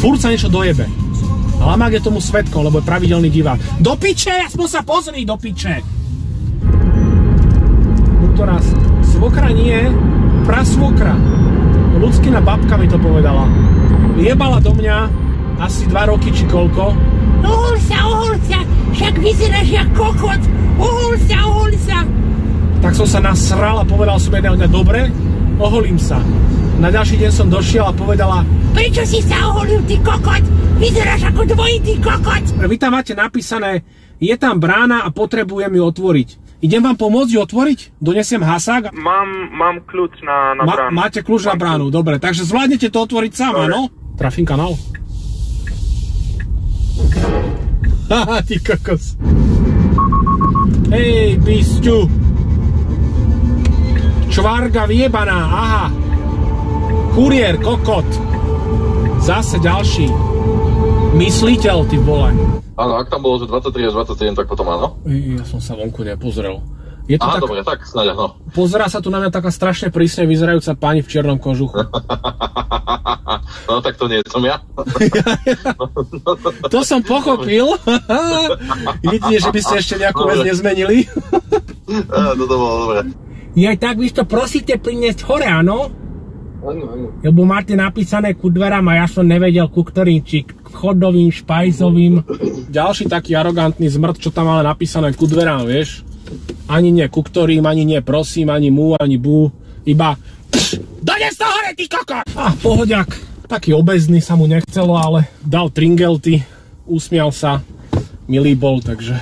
Furt sa niečo dojebe. Lamák je tomu svedkom, lebo je pravidelný divák. Do piče, aspoň sa pozri, do piče. Ktorá svokra nie, prasvokra. Ľudskina babka mi to povedala. Jebala do mňa asi 2 roky či koľko. Ohol sa, však vyzeráš jak kokot. Ohol sa. Tak som sa nasral a povedal som jedného dňa, dobre, oholím sa. Na ďalší deň som došiel a povedala, prečo si sa oholil, ty kokot? Vyzeráš ako dvojitý kokot. Vy tam máte napísané, je tam brána a potrebujem ju otvoriť. Idem vám pomôcť ju otvoriť? Donesiem hasák? Mám kľúč na bránu. Máte kľúč na bránu, dobre. Takže zvládnete to otvoriť sám, áno? Trafím kanál. Haha, ty kokos. Hej, bisťu. Čvarga vyjebaná, aha. Kuriér, kokot. Zase ďalší. Mysliteľ, ty vole. Áno, ak tam bolo, že 23 až 27, tak potom áno. Ja som sa vonku nepozrel. Je to tak... dobre, tak snáď áno. Pozerá sa tu na mňa taká strašne prísne vyzerajúca pani v čiernom kožuchu. No tak to nie som ja. To som pochopil. Vidíte, že by ste ešte nejakú vec nezmenili? Toto bolo dobre. Ja tak vy to prosíte priniesť hore, áno? Áno. Lebo máte napísané ku dverám a ja som nevedel ku ktorým, či vchodovým, špajzovým. Ďalší taký arogantný zmrt, čo tam ale napísané ku dverám, vieš? Ani nie ku ktorým, ani nie prosím, ani mu, ani bu. Iba dones to hore, ty kokot! Pohodiak. Taký obezný, sa mu nechcelo, ale dal tringelty, usmial sa, milý bol, takže...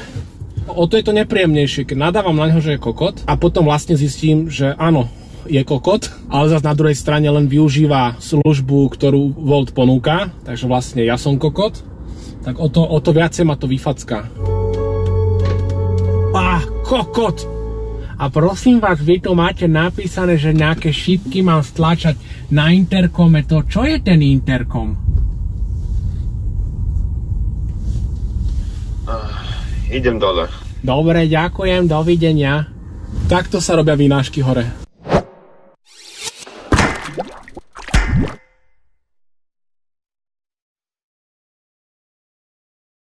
O to je to nepríjemnejšie, keď nadávam na neho, že je kokot a potom vlastne zistím, že áno, je kokot, ale zase na druhej strane len využíva službu, ktorú Volt ponúka, takže vlastne ja som kokot, tak o to viacej ma to vyfacká. Kokot! A prosím vás, vy to máte napísané, že nejaké šípky mám stlačať na interkome. To čo je ten interkom? Idem dole. Dobre, ďakujem, dovidenia. Takto sa robia vynášky hore.